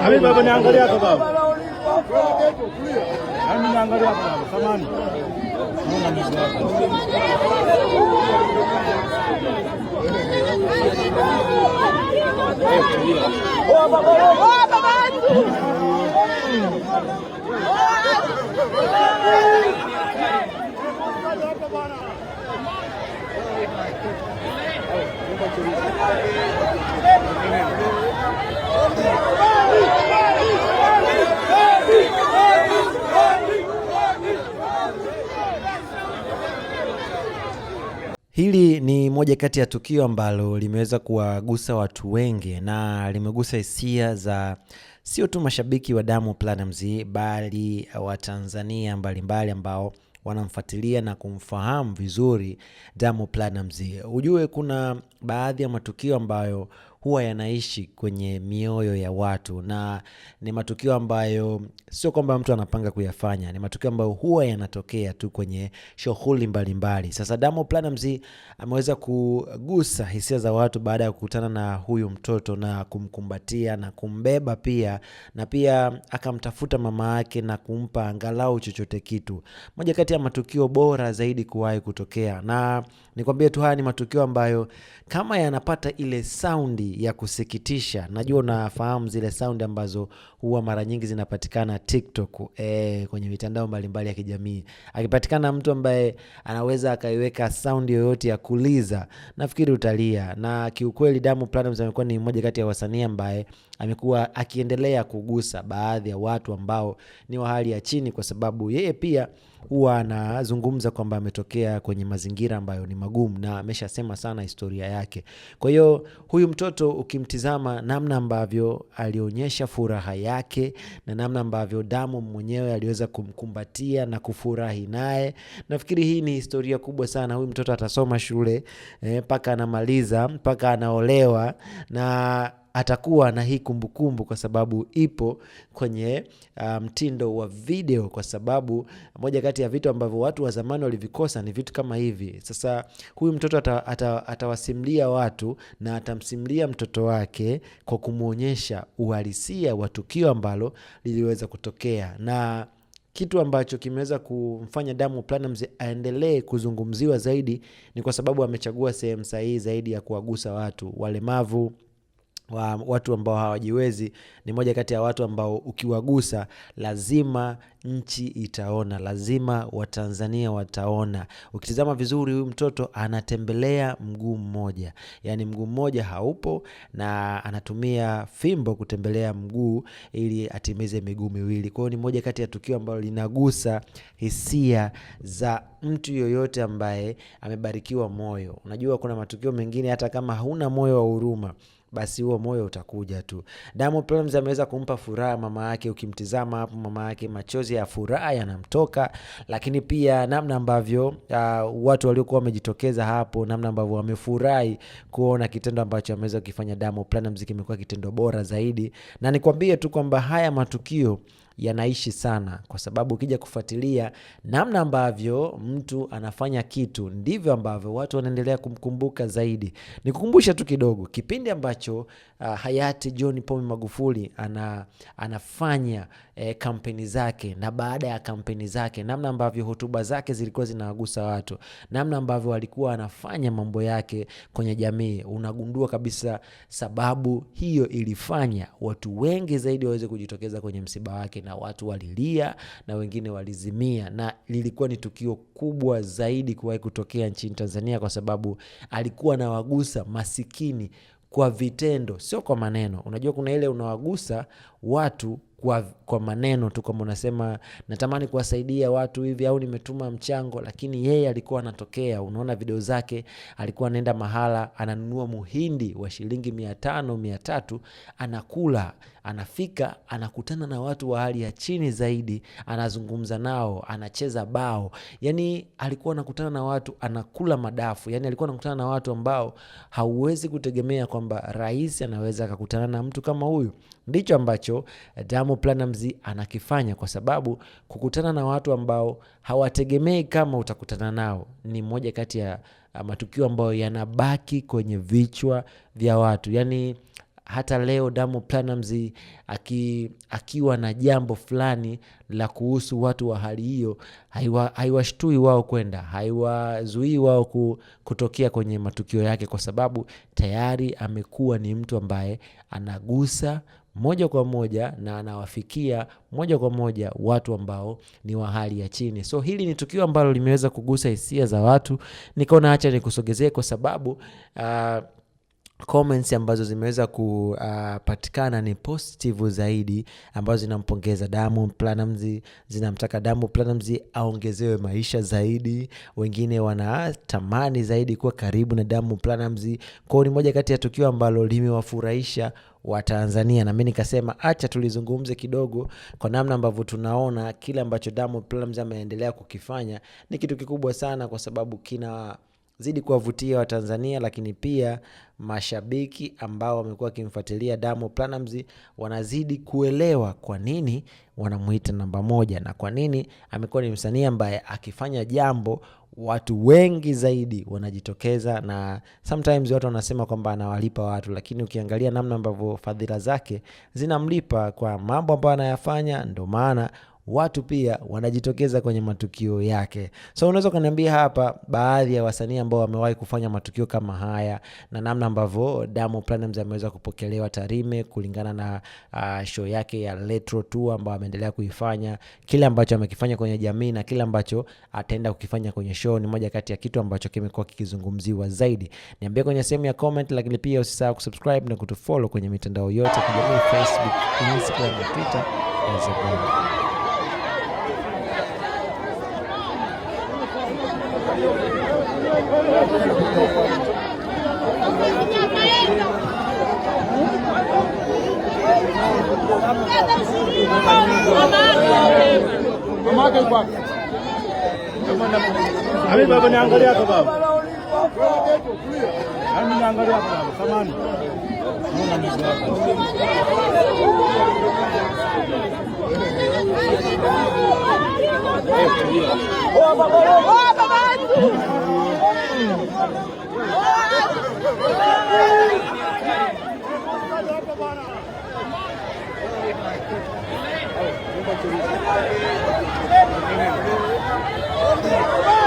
Ami baba niangalia kwa baba. Ami niangalia kwa baba. Samani. Oh baba. Oh baba. Hili ni moja kati ya tukio ambalo limeweza kuwagusa watu wengi na limegusa hisia za sio tu mashabiki wa Diamond Platnumz bali wa Tanzania mbalimbali ambao wanamfuatilia na kumfahamu vizuri Diamond Platnumz. Ujue kuna baadhi ya matukio ambayo huwa yanaishi kwenye mioyo ya watu na ni matukio ambayo sio kwamba mtu anapanga kuyafanya, ni matukio ambayo huwa yanatokea tu kwenye shughuli mbalimbali. Sasa Diamond Platnumz ameweza kugusa hisia za watu baada ya kukutana na huyu mtoto na kumkumbatia na kumbeba pia, na pia akamtafuta mama yake na kumpa angalau chochote kitu. Moja kati ya matukio bora zaidi kuwahi kutokea, na nikwambie tu haya ni matukio ambayo kama yanapata ile saundi ya kusikitisha. Najua unafahamu zile sound ambazo huwa mara nyingi zinapatikana TikTok, kwenye mitandao mbalimbali ya kijamii. Akipatikana mtu ambaye anaweza akaiweka sound yoyote ya kuliza, nafikiri utalia. Na kiukweli Diamond Platnumz amekuwa ni mmoja kati ya wasanii ambaye amekuwa akiendelea kugusa baadhi ya watu ambao ni wa hali ya chini, kwa sababu yeye pia huwa anazungumza kwamba ametokea kwenye mazingira ambayo ni magumu na ameshasema sana historia yake. Kwa hiyo huyu mtoto ukimtizama namna ambavyo alionyesha furaha yake na namna ambavyo Diamond mwenyewe aliweza kumkumbatia na kufurahi naye, nafikiri hii ni historia kubwa sana. Huyu mtoto atasoma shule mpaka anamaliza, mpaka anaolewa, na atakuwa na hii kumbukumbu kwa sababu ipo kwenye mtindo wa video, kwa sababu moja kati ya vitu ambavyo watu wa zamani walivikosa ni vitu kama hivi. Sasa huyu mtoto atawasimulia watu na atamsimulia mtoto wake kwa kumuonyesha uhalisia wa tukio ambalo liliweza kutokea, na kitu ambacho kimeweza kumfanya Diamond Platnumz aendelee kuzungumziwa zaidi ni kwa sababu amechagua sehemu sahihi zaidi ya kuwagusa watu walemavu, watu ambao hawajiwezi. Ni moja kati ya watu ambao ukiwagusa lazima nchi itaona, lazima Watanzania wataona. Ukitizama vizuri huyu mtoto anatembelea mguu mmoja, yani mguu mmoja haupo na anatumia fimbo kutembelea mguu ili atimize miguu miwili. Kwa hiyo ni moja kati ya tukio ambalo linagusa hisia za mtu yoyote ambaye amebarikiwa moyo. Unajua kuna matukio mengine hata kama hauna moyo wa huruma, basi huo moyo utakuja tu. Diamond Platnumz ameweza kumpa furaha mama yake. Ukimtizama hapo mama yake machozi ya furaha yanamtoka, lakini pia namna ambavyo watu waliokuwa wamejitokeza hapo, namna ambavyo wamefurahi kuona kitendo ambacho ameweza kufanya Diamond Platnumz kimekuwa kitendo bora zaidi. Na nikwambie tu kwamba haya matukio yanaishi sana, kwa sababu ukija kufuatilia namna ambavyo mtu anafanya kitu ndivyo ambavyo watu wanaendelea kumkumbuka zaidi. Nikukumbusha tu kidogo kipindi ambacho hayati John Pombe Magufuli anafanya kampeni zake, na baada ya kampeni zake namna ambavyo hotuba zake zilikuwa zinawagusa watu, namna ambavyo alikuwa anafanya mambo yake kwenye jamii, unagundua kabisa sababu hiyo ilifanya watu wengi zaidi waweze kujitokeza kwenye msiba wake, na watu walilia na wengine walizimia, na lilikuwa ni tukio kubwa zaidi kuwahi kutokea nchini Tanzania, kwa sababu alikuwa anawagusa masikini kwa vitendo, sio kwa maneno. Unajua kuna ile unawagusa watu kwa maneno tu, kama unasema natamani kuwasaidia watu hivi au nimetuma mchango, lakini yeye alikuwa anatokea. Unaona video zake, alikuwa anaenda mahala ananunua muhindi wa shilingi 500 300, anakula, anafika anakutana na watu wa hali ya chini zaidi, anazungumza nao, anacheza bao. Yani alikuwa anakutana na watu, anakula madafu. Yani alikuwa anakutana na watu ambao hauwezi kutegemea kwamba rais anaweza akakutana na mtu kama huyu. Ndicho ambacho ambacho Diamond Platnumz anakifanya, kwa sababu kukutana na watu ambao hawategemei kama utakutana nao ni moja kati ya matukio ambayo yanabaki kwenye vichwa vya watu. Yani hata leo Diamond Platnumz akiwa na jambo fulani la kuhusu watu wa hali hiyo, haiwashtui wao kwenda, haiwazuii wao kutokea kwenye matukio yake, kwa sababu tayari amekuwa ni mtu ambaye anagusa moja kwa moja na anawafikia moja kwa moja watu ambao ni wa hali ya chini. So hili ni tukio ambalo limeweza kugusa hisia za watu. Nikaona acha nikusogezee, kwa sababu comments ambazo zimeweza kupatikana ni positive zaidi, ambazo zinampongeza Diamond Platnumz, zinamtaka Diamond Platnumz aongezewe maisha zaidi. Wengine wanatamani zaidi kuwa karibu na Diamond Platnumz. Kwa ni moja kati ya tukio ambalo limewafurahisha wa Tanzania, na mimi nikasema acha tulizungumze kidogo, kwa namna ambavyo tunaona kile ambacho Diamond Platnumz ameendelea kukifanya ni kitu kikubwa sana, kwa sababu zidi kuwavutia wa Tanzania, lakini pia mashabiki ambao wamekuwa kimfuatilia Diamond Platnumz wanazidi kuelewa kwa nini wanamuita namba 1 na kwa nini amekuwa ni msanii ambaye akifanya jambo watu wengi zaidi wanajitokeza. Na sometimes watu wanasema kwamba anawalipa watu, lakini ukiangalia namna ambavyo fadhila zake zinamlipa kwa mambo ambayo anayafanya, ndio maana watu pia wanajitokeza kwenye matukio yake. So unaweza kuniambia hapa baadhi ya wasanii ambao wamewahi kufanya matukio kama haya, na namna ambavyo Diamond Platnumz ameweza kupokelewa Tarime kulingana na show yake ya Retro Tour ambayo ameendelea kuifanya. Kile ambacho amekifanya kwenye jamii na kile ambacho ataenda kukifanya kwenye show ni moja kati ya kitu ambacho kimekuwa kikizungumziwa zaidi. Niambie kwenye sehemu ya comment, lakini pia usisahau kusubscribe na kutufollow kwenye mitandao yote ya kijamii, Facebook, Instagram na Twitter. Ami baba niangalia hapo baba. Ami niangalia hapo baba. Samani. Naona mzee wako. Oh baba. Oh baba. Oh